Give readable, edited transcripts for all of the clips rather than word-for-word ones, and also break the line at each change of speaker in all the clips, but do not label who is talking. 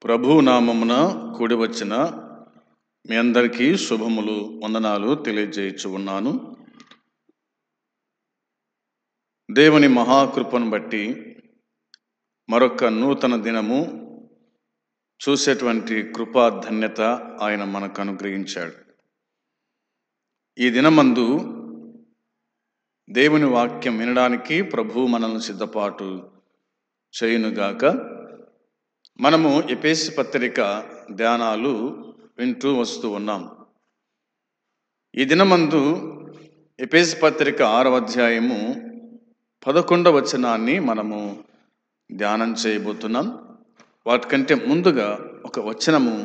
ప్రభు నామమున కూడి వచ్చిన మీ అందరికీ శుభములు వందనాలు తెలియజేయచ్చు ఉన్నాను. దేవుని మహాకృపను బట్టి మరొక నూతన దినము చూసేటువంటి కృపా ధన్యత ఆయన మనకు అనుగ్రహించాడు. ఈ దినమందు దేవుని వాక్యం వినడానికి ప్రభు మనల్ని సిద్ధపాటు చేయునుగాక. మనము ఎఫెసీ పత్రిక ధ్యానాలు వింటూ వస్తూ ఉన్నాం. ఈ దినమందు ఎఫెసీ పత్రిక 6వ అధ్యాయము 11వ వచనాన్ని మనము ధ్యానం చేయబోతున్నాం. వాటికంటే ముందుగా ఒక వచనము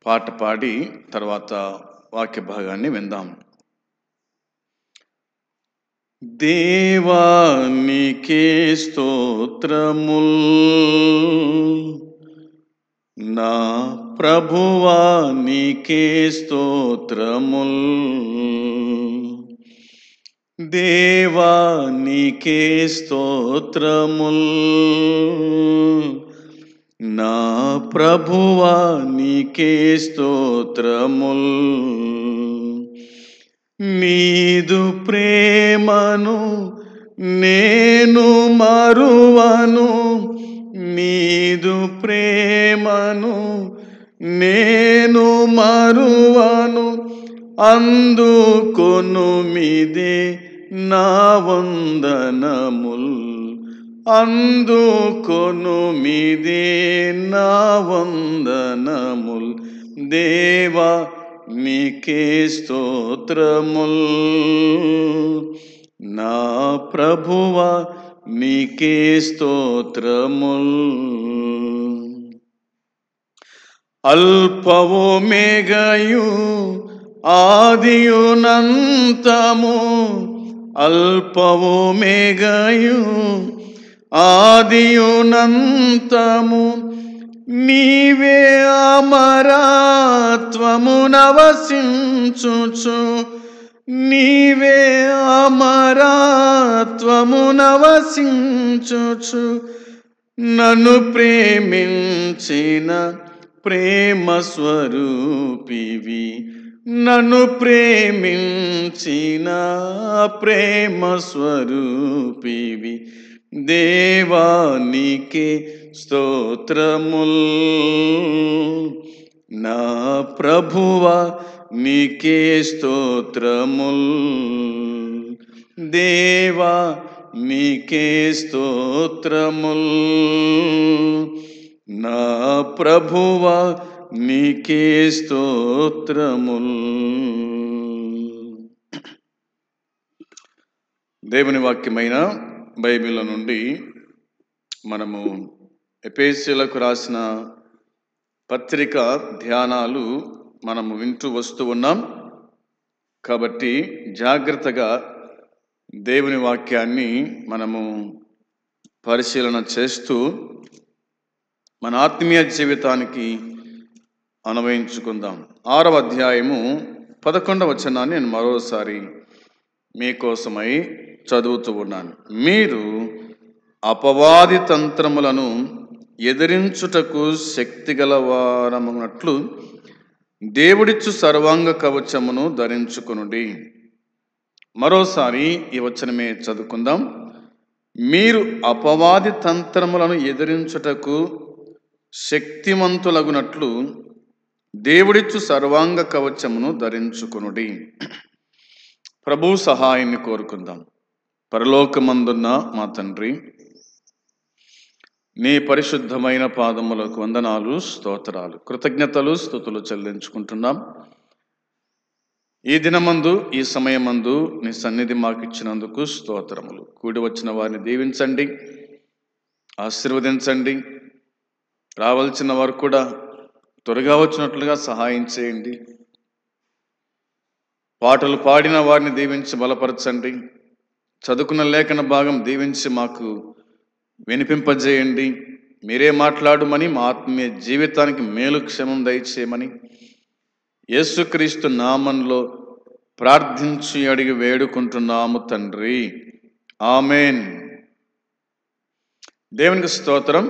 పాట పాడి తర్వాత వాక్య భాగాన్ని విందాం. దేవా నీకే స్తోత్రముల్, నా ప్రభువా నీకే స్తోత్రముల్. దేవా నీకే స్తోత్రముల్, నా ప్రభువా నీకే స్తోత్రముల్. నీదు ప్రేమను నేను మరువను, నీదు ప్రేమను నేను మరువను. అందుకొను మీదే నా వందనముల్, అందుకొను మీదే నా వందనముల్. దేవా నీకే స్తోత్రముల్, నా ప్రభువా నీకే స్తోత్రముల్. అల్పవో మేఘయు ఆదియునంతము, అల్పవో మేఘయు ఆదియునంతము. నీవే అమరత్వము నవసించుచు, నీవే అమరత్వము నవసించుచు. నన్ను ప్రేమించిన ప్రేమ స్వరూపివి, నన్ను ప్రేమించిన ప్రేమ స్వరూపివి. దేవా నీకే స్తోత్రముల్, నా ప్రభువా నీకే స్తోత్రముల్. దేవా నీకే స్తోత్రముల్, నా ప్రభువా నీకే స్తోత్రముల్. దేవుని వాక్యమైన బైబిల్ నుండి మనము ఎఫెసీయులకు రాసిన పత్రిక ధ్యానాలు మనము వింటూ వస్తూ ఉన్నాం. కాబట్టి జాగ్రత్తగా దేవుని వాక్యాన్ని మనము పరిశీలన చేస్తూ మన ఆత్మీయ జీవితానికి అన్వయించుకుందాం. 6వ అధ్యాయము 11వ వచనాన్ని నేను మరోసారి మీకోసమై చదువుతూ ఉన్నాను. మీరు అపవాది తంత్రములను ఎదిరించుటకు శక్తిగల వారమునట్లు దేవుడిచ్చు సర్వాంగ కవచమును ధరించుకొనుడి. మరోసారి ఈ వచనమే చదువుకుందాం. మీరు అపవాది తంత్రములను ఎదిరించుటకు శక్తిమంతులగునట్లు దేవుడిచ్చు సర్వాంగ కవచమును ధరించుకొనుడి. ప్రభు సహాయాన్ని కోరుకుందాం. పరలోకమందున్న మా తండ్రి, నీ పరిశుద్ధమైన పాదములకు వందనాలు, స్తోత్రాలు, కృతజ్ఞతలు, స్తుతులు చెల్లించుకుంటున్నాం. ఈ దినమందు, ఈ సమయమందు నీ సన్నిధి మాకు ఇచ్చినందుకు స్తోత్రములు. కూడి వచ్చిన వారిని దీవించండి, ఆశీర్వదించండి. రావాల్సిన వారు కూడా త్వరగా వచ్చినట్లుగా సహాయం చేయండి. పాటలు పాడిన వారిని దీవించి బలపరచండి. చదువుకున్న లేఖన భాగం దీవించి మాకు వినిపింపజేయండి. మీరే మాట్లాడమని, మా ఆత్మీయ జీవితానికి మేలు క్షేమం దయచేయమని యేసుక్రీస్తు నామంలో ప్రార్థించి అడిగి వేడుకుంటున్నాము తండ్రి, ఆమెన్. దేవునికి స్తోత్రం.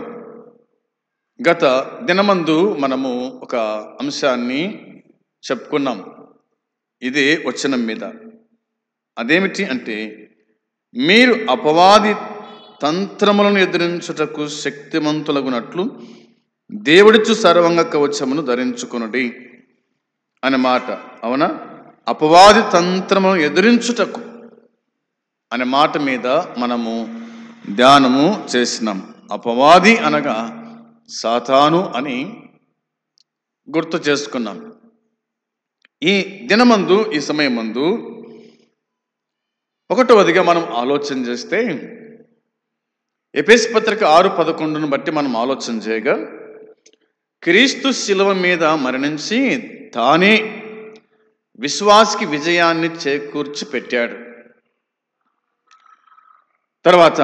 గత దినమందు మనము ఒక అంశాన్ని చెప్పుకున్నాం. ఇదే వచనం మీద. అదేమిటి అంటే, మీరు అపవాది తంత్రములను ఎదిరించుటకు శక్తిమంతులగునట్లు దేవుడిచ్చు సర్వాంగ కవచమును ధరించుకొనుడి అనే మాట. అవునా? అపవాది తంత్రములను ఎదిరించుటకు అనే మాట మీద మనము ధ్యానము చేసినాం. అపవాది అనగా సాతాను అని గుర్తు చేసుకున్నాం. ఈ దినమందు, ఈ సమయమందు ఒకటవదిగా మనం ఆలోచన చేస్తే, ఎఫెసీ పత్రిక 6:11 బట్టి మనం ఆలోచన చేయగా, క్రీస్తు శిలువ మీద మరణించి తానే విశ్వాసికి విజయాన్ని చేకూర్చి పెట్టాడు. తర్వాత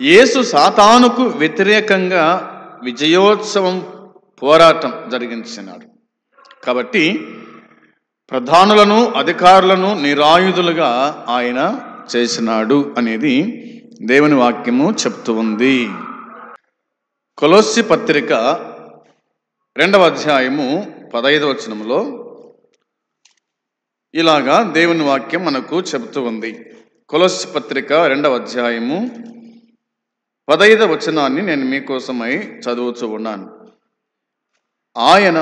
యేసు సాతానుకు వ్యతిరేకంగా విజయోత్సవం పోరాటం జరిగించినాడు. కాబట్టి ప్రధానులను, అధికారులను నిరాయుధులుగా ఆయన చేసినాడు అనేది దేవుని వాక్యము చెప్తూ ఉంది. కొలొస్సీ పత్రిక 2వ అధ్యాయము 15వ వచనంలో ఇలాగా దేవుని వాక్యం మనకు చెబుతూ ఉంది. కొలొస్సీ పత్రిక 2వ అధ్యాయము 15వ వచనాన్ని నేను మీకోసమై చదువుతూ ఉన్నాను. ఆయన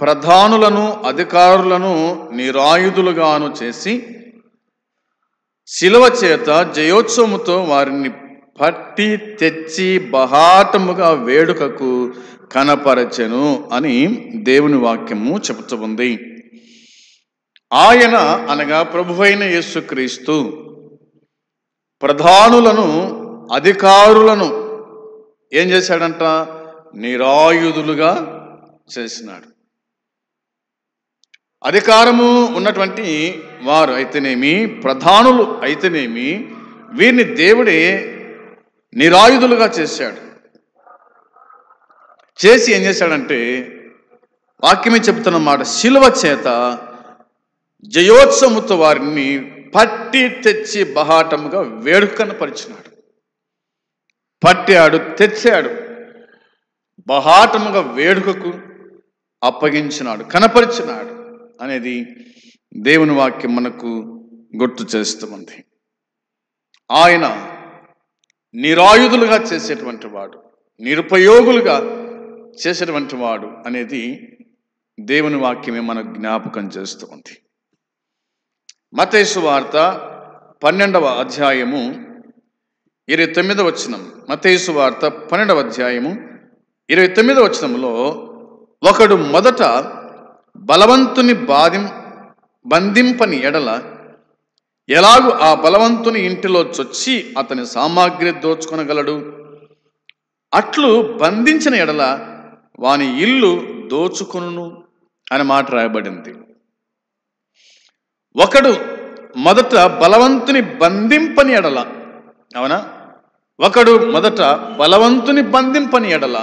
ప్రధానులను, అధికారులను నిరాయుధులుగాను చేసి శిలువ చేత జయోత్సవముతో వారిని పట్టి తెచ్చి బహాటముగా వేడుకకు కనపరచెను అని దేవుని వాక్యము చెబుతూ ఉంది. ఆయన అనగా ప్రభువైన యేసుక్రీస్తు ప్రధానులను, అధికారులను ఏం చేశాడంట? నిరాయుధులుగా చేసినాడు. అధికారము ఉన్నటువంటి వారు అయితేనేమి, ప్రధానులు అయితేనేమి, వీరిని దేవుడే నిరాయుధులుగా చేశాడు. చేసి ఏం చేశాడంటే, వాక్యమే చెప్తున్నమాట, శిలువ చేత జయోత్సవముతో వారిని పట్టి తెచ్చి బహాటముగా వేడుకను పరిచినాడు. పట్టాడు, తెచ్చాడు, బహాటముగా వేడుకకు అప్పగించినాడు, కనపరిచినాడు అనేది దేవుని వాక్యం మనకు గుర్తు చేస్తుంది. ఆయన నిరాయుధులుగా చేసేటువంటి వాడు, నిరుపయోగులుగా చేసేటువంటి వాడు అనేది దేవుని వాక్యమే మనకు జ్ఞాపకం చేస్తూ ఉంది. మత్తయి సువార్త 12వ అధ్యాయము 29వ వచనం. మత్తయి సువార్త 12వ అధ్యాయము 29వ వచనంలో, ఒకడు మొదట బలవంతుని బంధింపని ఎడల ఎలాగూ ఆ బలవంతుని ఇంటిలో చొచ్చి అతని సామాగ్రి దోచుకొనగలడు, అట్లు బంధించిన ఎడల వాని ఇల్లు దోచుకొనును అనే మాట రాయబడింది. ఒకడు మొదట బలవంతుని బంధింపని ఎడల, అవునా? ఒకడు మొదట బలవంతుని బంధింపని ఎడల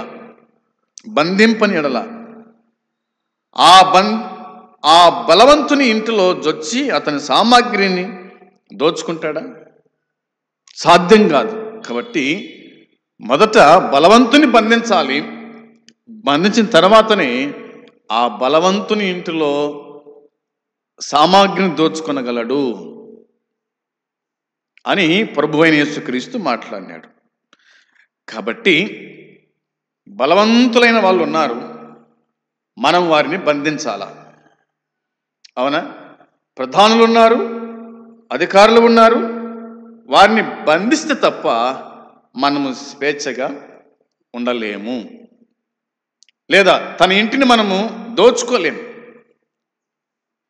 ఆ బలవంతుని ఇంటిలో జొచ్చి అతని సామాగ్రిని దోచుకుంటాడా? సాధ్యం కాదు. కాబట్టి మొదట బలవంతుని బంధించాలి. బంధించిన తర్వాతనే ఆ బలవంతుని ఇంటిలో సామాగ్రిని దోచుకొనగలడు అని ప్రభువైన యేసుక్రీస్తు మాట్లాడినాడు. కాబట్టి బలవంతులైన వాళ్ళు ఉన్నారు, మనం వారిని బంధించాలా? అవునా? ప్రధానులు ఉన్నారు, అధికారులు ఉన్నారు, వారిని బంధిస్తే తప్ప మనము స్వేచ్ఛగా ఉండలేము, లేదా తన ఇంటిని మనము దోచుకోలేము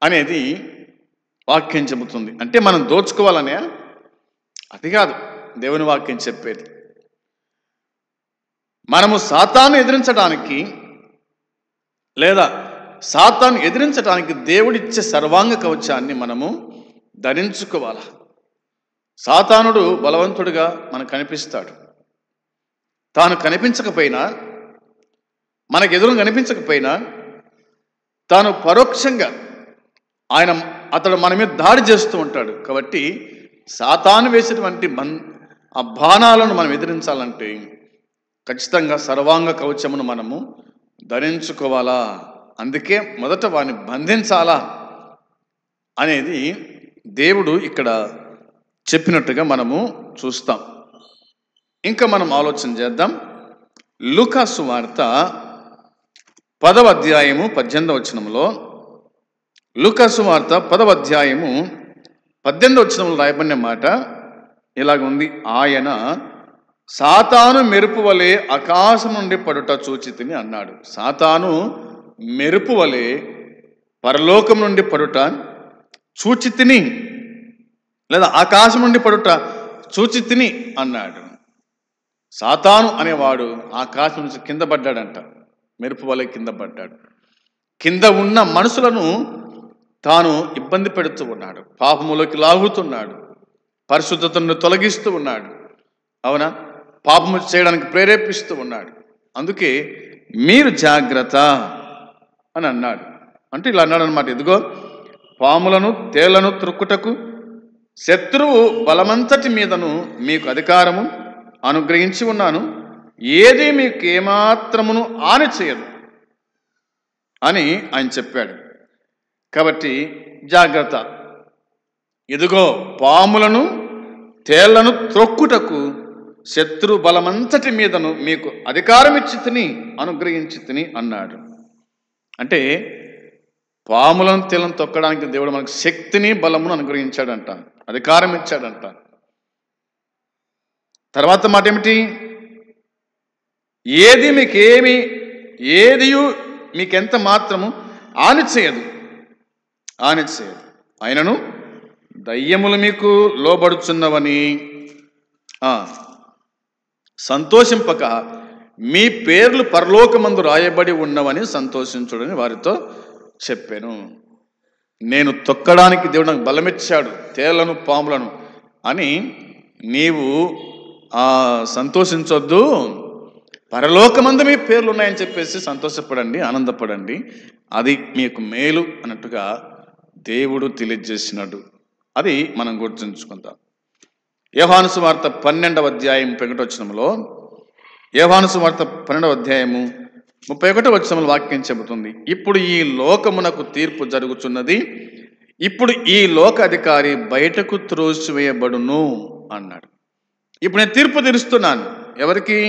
అనేది వాక్యం చెబుతుంది. అంటే మనం దోచుకోవాలనే అది కాదు దేవుని వాక్యం చెప్పేది. మనము సాతాను ఎదిరించడానికి, లేదా సాతాను ఎదిరించడానికి దేవుడిచ్చే సర్వాంగ కవచాన్ని మనము ధరించుకోవాలి. సాతానుడు బలవంతుడిగా మనకు కనిపిస్తాడు. తాను కనిపించకపోయినా, మనకు ఎదురు కనిపించకపోయినా, తాను పరోక్షంగా అతడు మన మీద దాడి చేస్తూ ఉంటాడు. కాబట్టి సాతాను వేసేటువంటి ఆ బాణాలను మనం ఎదిరించాలంటే ఖచ్చితంగా సర్వాంగ కవచమును మనము ధరించుకోవాలా, అందుకే మొదట వారిని బంధించాలా అనేది దేవుడు ఇక్కడ చెప్పినట్టుగా మనము చూస్తాం. ఇంకా మనం ఆలోచన చేద్దాం. లూకా సువార్త 10వ అధ్యాయము 18వ వచనంలో, లూకా సువార్త 10వ అధ్యాయము 18వ వచనంలో రాయబడిన మాట ఇలాగ ఉంది. ఆయన సాతాను మెరుపు వలె ఆకాశం నుండి పడుట చూచితిని అన్నాడు. సాతాను మెరుపు వలె పరలోకం నుండి పడుట చూచితిని, లేదా ఆకాశం నుండి పడుట చూచితిని అన్నాడు. సాతాను అనేవాడు ఆకాశం నుంచి కింద పడ్డాడంట, మెరుపు వలె కింద పడ్డాడు. కింద ఉన్న మనుషులను తాను ఇబ్బంది పెడుతూ ఉన్నాడు, పాపములోకి లాగుతున్నాడు, పరిశుద్ధతను తొలగిస్తూ ఉన్నాడు. అవునా, పాపము చేయడానికి ప్రేరేపిస్తూ ఉన్నాడు. అందుకే మీరు జాగ్రత్త అని అన్నాడు. అంటే ఇలా అన్నాడు అనమాట. ఇదిగో పాములను తేళ్లను త్రొక్కుటకు శత్రువు బలమంతటి మీదను మీకు అధికారము అనుగ్రహించి ఉన్నాను, ఏది మీకు ఏమాత్రమును హాని చేయదు అని ఆయన చెప్పాడు. కాబట్టి జాగ్రత్త. ఇదిగో పాములను తేళ్లను త్రొక్కుటకు శత్రు బలమంతటి మీదను మీకు అధికారం ఇచ్చి తిని అనుగ్రహించి తిని అన్నాడు. అంటే పాములను తేళ్లను తొక్కడానికి దేవుడు మనకు శక్తిని బలమును అనుగ్రహించాడంట, అధికారం ఇచ్చాడంట. తర్వాత మాట ఏమిటి? ఏది మీకేమి ఏదియు మీకెంత మాత్రము హాని చేయదు. ఆయనను దయ్యములు మీకు లోబడుచున్నవని సంతోషింపక మీ పేర్లు పరలోకమందు రాయబడి ఉన్నవని సంతోషించుడని వారితో చెప్పాను. నేను తొక్కడానికి దేవుడు నాకు బలమిచ్చాడు, తేళ్లను పాములను అని నీవు సంతోషించొద్దు, పరలోకమందు మీ పేర్లు ఉన్నాయని చెప్పేసి సంతోషపడండి, ఆనందపడండి, అది మీకు మేలు అన్నట్టుగా దేవుడు తెలియజేసినాడు. అది మనం గుర్తుంచుకుందాం. యోహాను సువార్త 12వ అధ్యాయం 1వ వచనంలో, యోహాను సువార్త 12వ అధ్యాయము 31వ వచనంలో వాక్యం చెబుతుంది. ఇప్పుడు ఈ లోకమునకు తీర్పు జరుగుతున్నది, ఇప్పుడు ఈ లోక అధికారి బయటకు త్రోసివేయబడును అన్నాడు. ఇప్పుడు నేను తీర్పు తీరుస్తున్నాను. ఎవరికి?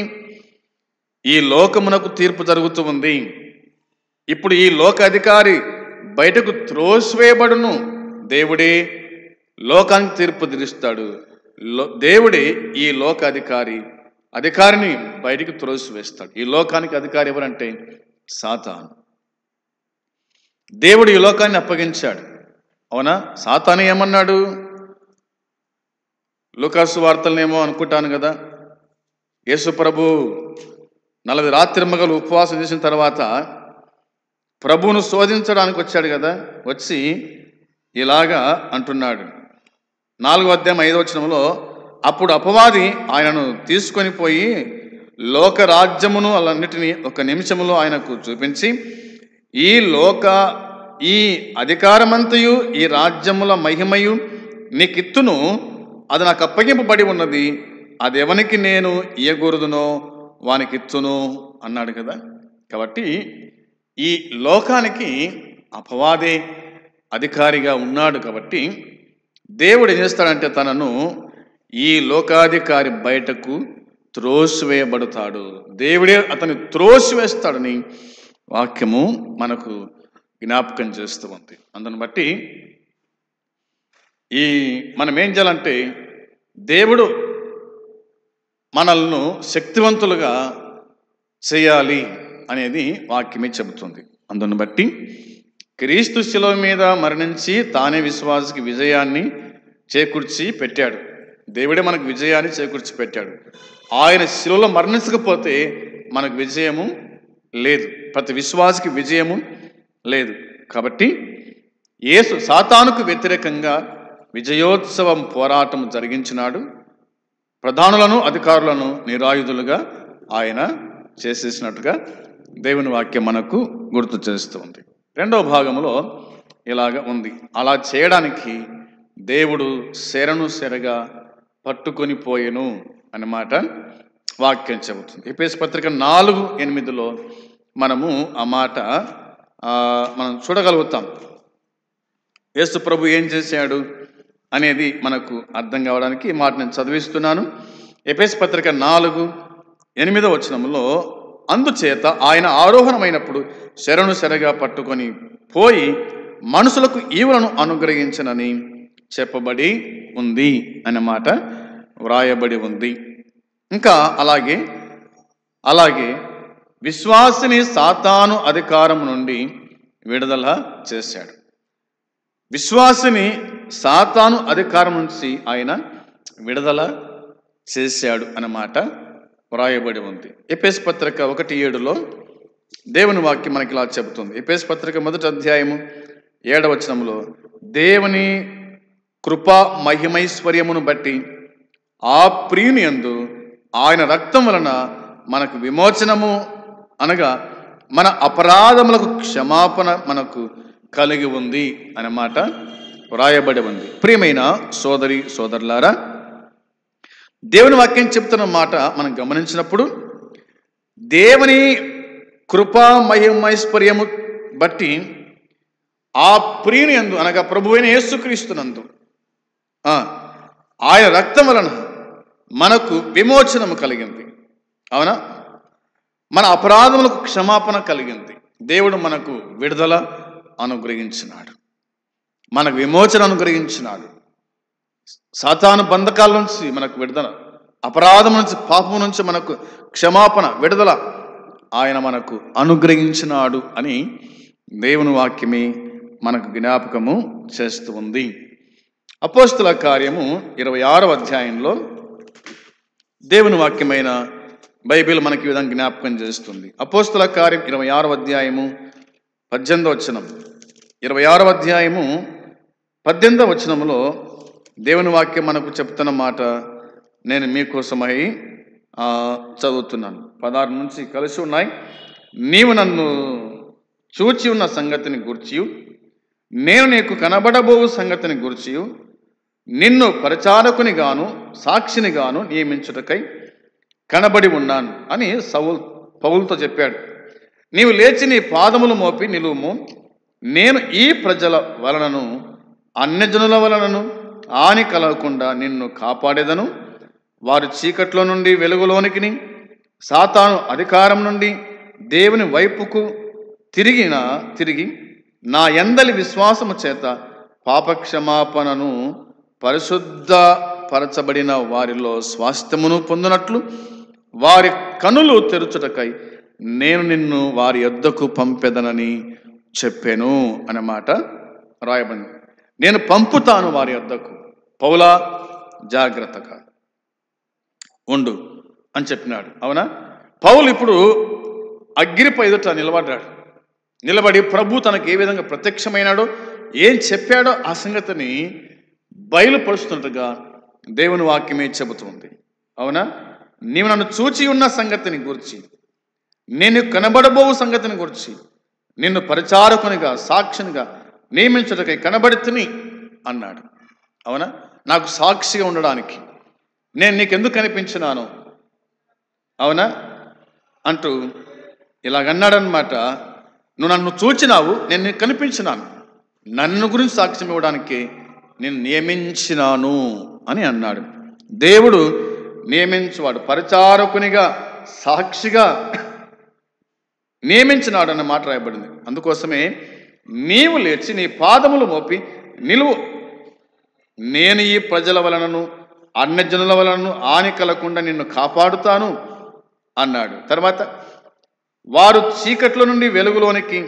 ఈ లోకమునకు తీర్పు జరుగుతూ ఉంది. ఇప్పుడు ఈ లోక అధికారి బయటకు త్రోసివేయబడును. దేవుడే లోకానికి తీర్పు తీరుస్తాడు. దేవుడే ఈ లోక అధికారిని బయటికి త్రోసివేస్తాడు. ఈ లోకానికి అధికారి ఎవరంటే సాతాను. దేవుడు ఈ లోకాన్ని అప్పగించాడు. అవునా? సాతాను ఏమన్నాడు? లూకా సువార్తలనేమో అనుకుంటాను కదా, యేసు ప్రభు 40 రాత్రింబగలు ఉపవాసం చేసిన తర్వాత ప్రభువును శోధించడానికి వచ్చాడు కదా, వచ్చి ఇలాగా అంటున్నాడు. 4వ అధ్యాయం 5వ వచనంలో, అప్పుడు అపవాది ఆయనను తీసుకొని పోయి లోక రాజ్యమును అన్నిటినీ ఒక నిమిషములో ఆయనకు చూపించి, ఈ అధికారమంతయు ఈ రాజ్యముల మహిమయు నీకిత్తును, అది నాకు అప్పగింపబడి ఉన్నది, అది ఎవనికి నేను ఇయ్యకూడదునో వానికిత్తును అన్నాడు కదా. కాబట్టి ఈ లోకానికి అపవాదే అధికారిగా ఉన్నాడు. కాబట్టి దేవుడు ఏం చేస్తాడంటే తనను ఈ లోకాధికారి బయటకు త్రోసివేయబడతాడు. దేవుడే అతన్ని త్రోసివేస్తాడని వాక్యము మనకు జ్ఞాపకం చేస్తూ ఉంది. అందుని బట్టి మనం ఏం చేయాలంటే, దేవుడు మనల్ని శక్తివంతులుగా చేయాలి అనేది వాక్యమే చెబుతుంది. అందుని బట్టి క్రీస్తు శిలువ మీద మరణించి తానే విశ్వాసకి విజయాన్ని చేకూర్చి పెట్టాడు. దేవుడే మనకు విజయాన్ని చేకూర్చి పెట్టాడు. ఆయన శిలువలో మరణించకపోతే మనకు విజయము లేదు, ప్రతి విశ్వాసకి విజయము లేదు. కాబట్టి యేసు సాతానుకు వ్యతిరేకంగా విజయోత్సవం పోరాటం జరిగించినాడు. ప్రధానులను అధికారులను నిరాయుధులుగా ఆయన చేసేసినట్టుగా దేవుని వాక్యం మనకు గుర్తు చేస్తుంది. 2వ భాగంలో ఇలాగ ఉంది. అలా చేయడానికి దేవుడు శరను శరగా పట్టుకొని పోయెను అన్నమాట వాక్యం చెబుతుంది. ఎఫెసీ పత్రిక 4:8 మనము ఆ మాట మనం చూడగలుగుతాం. యేసు ప్రభు ఏం చేశాడు అనేది మనకు అర్థం కావడానికి ఈ మాట నేను చదివిస్తున్నాను. ఎఫెసీ పత్రిక 4:8 అందుచేత ఆయన ఆరోహణమైనప్పుడు శరగా పట్టుకొని పోయి మనుషులకు ఈవులను అనుగ్రహించనని చెప్పబడి ఉంది అన్నమాట వ్రాయబడి ఉంది. ఇంకా అలాగే విశ్వాసిని సాతాను అధికారం నుండి విడుదల చేశాడు. విశ్వాసిని సాతాను అధికారం నుంచి ఆయన విడుదల చేశాడు అన్నమాట వ్రాయబడి ఉంది. ఎఫెసీ పత్రిక 1:7 దేవుని వాక్యం మనకి ఇలా చెబుతుంది. ఎఫెసీ పత్రిక 1:7 దేవుని కృపా మహిమైశ్వర్యమును బట్టి ఆ ప్రియుని యందు ఆయన రక్తం వలన మనకు విమోచనము అనగా మన అపరాధములకు క్షమాపణ మనకు కలిగి ఉంది అన్నమాట వ్రాయబడి ఉంది. ప్రియమైన సోదరి సోదరులారా, దేవుని వాక్యం చెప్తున్న మాట మనం గమనించినప్పుడు దేవుని కృపా మహిమైశ్వర్యము బట్టి ఆ ప్రియుని యందు అనగా ప్రభువైన యేసుక్రీస్తునందు ఆయన రక్తం వలన మనకు విమోచనము కలిగింది. అవునా? మన అపరాధములకు క్షమాపణ కలిగింది. దేవుడు మనకు విడుదల అనుగ్రహించినాడు, మనకు విమోచన అనుగ్రహించినాడు. సాతాను బంధకాల నుంచి మనకు విడుదల, అపరాధం నుంచి పాపం నుంచి మనకు క్షమాపణ విడుదల ఆయన మనకు అనుగ్రహించినాడు అని దేవుని వాక్యమే మనకు జ్ఞాపకము చేస్తూ ఉంది. అపోస్తుల కార్యము 26 దేవుని వాక్యమైన బైబిల్ మనకి ఈ విధంగా జ్ఞాపకం చేస్తుంది. అపోస్తుల కార్యం 26 18 దేవుని వాక్యం మనకు చెప్తున్న మాట నేను మీకోసమై చదువుతున్నాను. 16 నుంచి కలిసి ఉన్నాయి. నీవు నన్ను చూచి ఉన్న సంగతిని గూర్చి, నేను నీకు కనబడబో సంగతిని గూర్చి నిన్ను పరిచారకుని గాను సాక్షిని గాను నియమించుటకై కనబడి ఉన్నాను అని పౌలుతో చెప్పాడు. నీవు లేచి నీ పాదములు మోపి నిలువుము, నేను ఈ ప్రజల వలనను అన్యజనుల వలనను హాని కలగకుండా నిన్ను కాపాడేదను. వారు చీకట్లో నుండి వెలుగులోనికి, సాతాను అధికారం నుండి దేవుని వైపుకు తిరిగి నా యందలి విశ్వాసము చేత పాపక్షమాపణను పరిశుద్ధపరచబడిన వారిలో స్వాస్థ్యమును పొందినట్లు వారి కనులు తెరుచుటకై నేను నిన్ను వారి యొద్దకు పంపెదనని చెప్పాను అన్నమాట రాయబడింది. నేను పంపుతాను వారి యొద్దకు, పౌలా జాగ్రత్తగా ఉండు అని చెప్పినాడు. అవునా? పౌలు ఇప్పుడు అగ్రిప్ప ఎదుట నిలబడి ప్రభు తనకు ఏ విధంగా ప్రత్యక్షమైనాడో, ఏం చెప్పాడో ఆ సంగతిని బయలుపరుస్తున్నట్టుగా దేవుని వాక్యమే చెబుతుంది. అవునా? నీవు నన్ను చూచి ఉన్న సంగతిని గురించి, నేను కనబడబో సంగతిని గురించి, నిన్ను పరిచారకునిగా సాక్షినిగా నియమించుటకై కనబడితిని అన్నాడు. అవునా? నాకు సాక్షిగా ఉండడానికి నేను నీకెందుకు కనిపించినాను, అవునా అంటూ ఇలాగన్నాడనమాట. నువ్వు నన్ను చూచినావు, నేను నీకు కనిపించినాను, నన్ను గురించి సాక్ష్యం ఇవ్వడానికి నేను నియమించినాను అని అన్నాడు. దేవుడు నియమించువాడు, పరిచారకునిగా సాక్షిగా నియమించినాడు అన్న మాట రాయబడింది. అందుకోసమే నీవు లేచి నీ పాదములు మోపి నిలువు, నేను ఈ ప్రజల వలనను అన్యజనుల వలనను హాని కలగకుండా నిన్ను కాపాడుతాను అన్నాడు. తర్వాత వారు చీకట్లో నుండి వెలుగులోనికి,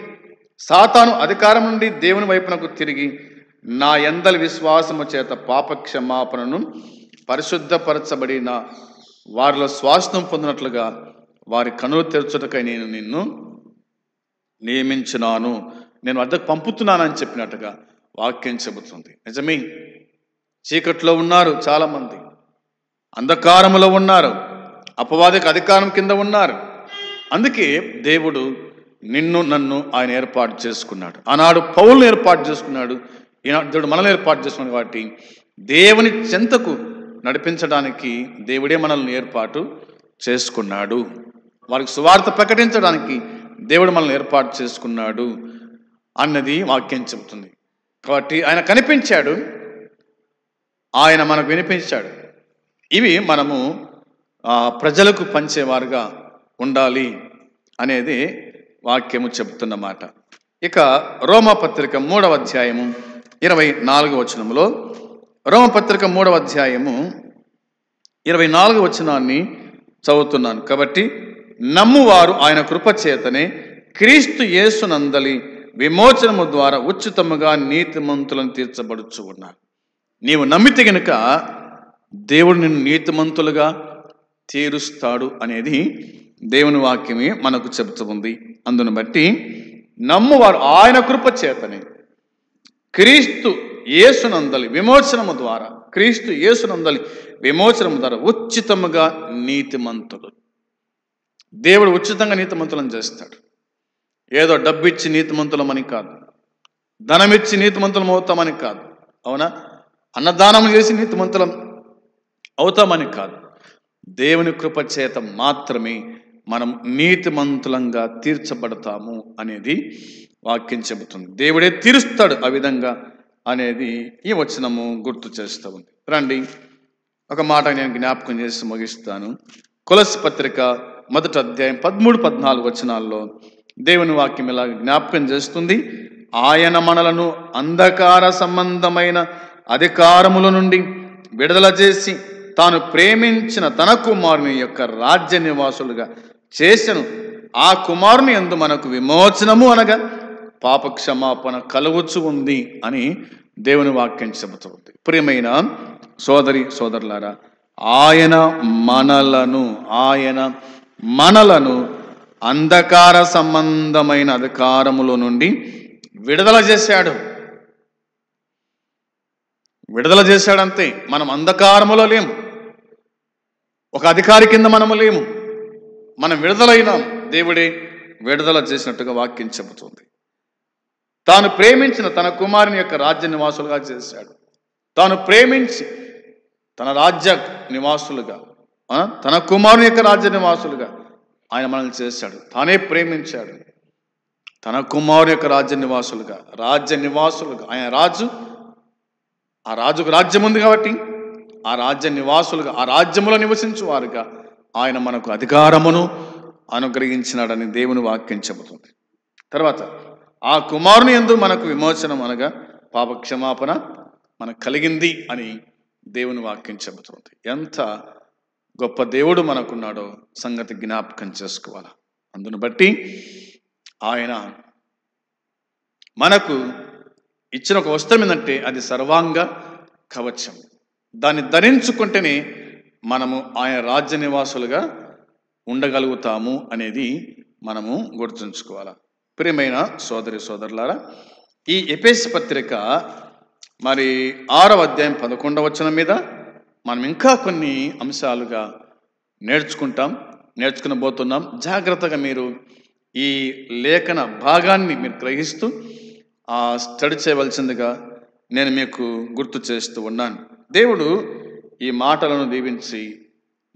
సాతాను అధికారం నుండి దేవుని వైపునకు తిరిగి నా యందలి విశ్వాసము చేత పాపక్షమాపణను పరిశుద్ధపరచబడిన వారిలో స్వాస్థ్యం పొందినట్లుగా వారి కనులు తెరచుటకై నేను నిన్ను నియమించినాను, నేను వద్దకు పంపుతున్నానని చెప్పినట్టుగా వాక్యం చెబుతుంది. నిజమే, చీకట్లో ఉన్నారు చాలామంది, అంధకారములో ఉన్నారు, అపవాదికి అధికారం కింద ఉన్నారు. అందుకే దేవుడు నిన్ను నన్ను ఆయన ఏర్పాటు చేసుకున్నాడు. ఆనాడు పౌలును ఏర్పాటు చేసుకున్నాడు, ఈనాడు దేవుడు మనల్ని ఏర్పాటు చేసుకున్నాడు. కాబట్టి దేవుని చెంతకు నడిపించడానికి దేవుడే మనల్ని ఏర్పాటు చేసుకున్నాడు. వారికి సువార్త ప్రకటించడానికి దేవుడు మనల్ని ఏర్పాటు చేసుకున్నాడు అన్నది వాక్యం చెబుతుంది. కాబట్టి ఆయన కనిపించాడు, ఆయన మనకు వినిపించాడు. ఇవి మనము ప్రజలకు పంచేవారుగా ఉండాలి అనేది వాక్యము చెబుతున్నమాట. ఇక రోమపత్రిక 3వ అధ్యాయము 24వ వచనములో, రోమపత్రిక 3వ అధ్యాయము 24వ వచనాన్ని చదువుతున్నాను. కాబట్టి నమ్మువారు ఆయన కృపచేతనే క్రీస్తు యేసునందలి విమోచనము ద్వారా ఉచితముగా నీతిమంతులను తీర్చబడుచు ఉన్నారు. నీవు నమ్మితే గనుక దేవుడు నిన్ను నీతిమంతులుగా తీరుస్తాడు అనేది దేవుని వాక్యమే మనకు చెబుతూ ఉంది. అందును బట్టి నమ్మువారు ఆయన కృపచేతనే క్రీస్తు యేసునందలి విమోచనము ద్వారా, క్రీస్తు యేసునందలి విమోచనము ద్వారా ఉచితముగా నీతిమంతులు. దేవుడు ఉచితంగా నీతిమంతులను చేస్తాడు. ఏదో డబ్బిచ్చి నీతిమంతులమని కాదు, ధనమిచ్చి నీతిమంతులం అవుతామని కాదు, అవునా, అన్నదానం చేసి నీతిమంతులం అవుతామని కాదు. దేవుని కృప చేత మాత్రమే మనం నీతిమంతులంగా తీర్చబడతాము అనేది వాక్యం చెబుతుంది. దేవుడే తీరుస్తాడు ఆ విధంగా అనేది ఈ వచనము గుర్తు చేస్తూ ఉంది. రండి, ఒక మాట నేను జ్ఞాపకం చేసి ముగిస్తాను. కొలస్సీ పత్రిక 1వ అధ్యాయం 13-14 వచనాల్లో దేవుని వాక్యం ఇలా జ్ఞాపకం చేస్తుంది. ఆయన మనలను అంధకార సంబంధమైన అధికారముల నుండి విడుదల చేసి తాను ప్రేమించిన తన కుమారుని యొక్క రాజ్య నివాసులుగా చేసెను. ఆ కుమారుని యందు మనకు విమోచనము అనగా పాప క్షమాపణ కలుగుచు ఉంది అని దేవుని వాక్యం చెబుతుంది. ప్రియమైన సోదరి సోదరులారా, ఆయన మనలను అంధకార సంబంధమైన అధికారముల నుండి విడుదల చేశాడంతే. మనం అంధకారములో లేము, ఒక అధికారి కింద మనము లేము, మనం విడుదలైనాం. దేవుడే విడుదల చేసినట్టుగా వాక్యం చెబుతుంది. తాను ప్రేమించిన తన కుమారుని యొక్క రాజ్య నివాసులుగా చేశాడు. తాను ప్రేమించి తన రాజ్య నివాసులుగా, తన కుమారుని యొక్క రాజ్య నివాసులుగా ఆయన మనల్ని చేశాడు. తానే ప్రేమించాడు. తన కుమారుని యొక్క రాజ్య నివాసులుగా ఆయన రాజు, ఆ రాజుకు రాజ్యం ఉంది కాబట్టి ఆ రాజ్య నివాసులుగా, ఆ రాజ్యములో నివసించువారుగా ఆయన మనకు అధికారమును అనుగ్రహించినాడని దేవుని వాక్యం చెబుతుంది. తర్వాత ఆ కుమారుని యందు మనకు విమోచనం అనగా పాప క్షమాపణ మనకు కలిగింది అని దేవుని వాక్యం చెబుతుంది. ఎంత గొప్ప దేవుడు మనకున్నాడో సంగతి జ్ఞాపకం చేసుకోవాలి. అందును బట్టి ఆయన మనకు ఇచ్చిన ఒక వస్త్రం ఏంటంటే అది సర్వాంగ కవచం. దాన్ని ధరించుకుంటేనే మనము ఆయన రాజ్య నివాసులుగా ఉండగలుగుతాము అనేది మనము గుర్తుంచుకోవాలి. ప్రియమైన సోదరి సోదరులారా, ఈ ఎఫెసీ పత్రిక మరి 6వ అధ్యాయం 11వ వచనం మీద మనం ఇంకా కొన్ని అంశాలుగా నేర్చుకునబోతున్నాం. జాగ్రత్తగా మీరు ఈ లేఖన భాగాన్ని మీరు గ్రహిస్తూ స్టడీ చేయవలసిందిగా నేను మీకు గుర్తు చేస్తూ ఉన్నాను. దేవుడు ఈ మాటలను దీవించి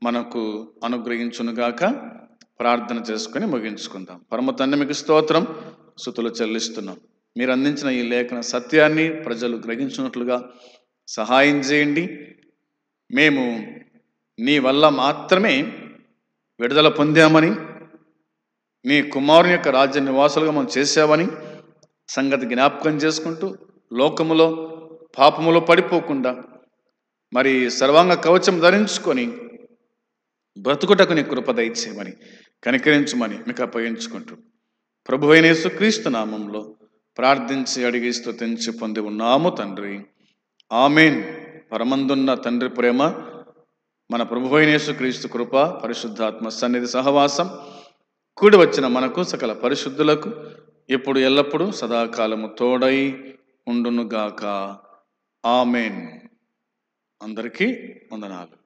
మనకు అనుగ్రహించునుగాక. ప్రార్థన చేసుకుని ముగించుకుందాం. పరమ తండ్రి, మీకు స్తోత్రం, స్తుతులు చెల్లిస్తున్నాం. మీరు అందించిన ఈ లేఖన సత్యాన్ని ప్రజలు గ్రహించినట్లుగా సహాయం చేయండి. మేము నీ వల్ల మాత్రమే విడుదల పొందామని, నీ కుమారుని యొక్క రాజ్య నివాసులుగా మనం చేసావని సంగతి జ్ఞాపకం చేసుకుంటూ లోకములో పాపములో పడిపోకుండా మరి సర్వాంగ కవచం ధరించుకొని బ్రతుకుటకు నీ కృప దయచేయమని, కనికరించమని మీకు అప్పగించుకుంటూ ప్రభువైన యేసుక్రీస్తు నామంలో ప్రార్థించి అడిగి స్తుతించి పొంది ఉన్నాము తండ్రి, ఆమేన్. పరమందున్న తండ్రి ప్రేమ, మన ప్రభువైన యేసుక్రీస్తు కృప, పరిశుద్ధాత్మ సన్నిధి సహవాసం కూడి వచ్చిన మనకు సకల పరిశుద్ధులకు ఇప్పుడు ఎల్లప్పుడూ సదాకాలము తోడై ఉండునుగాక. ఆమేన్. అందరికీ వందనాలు.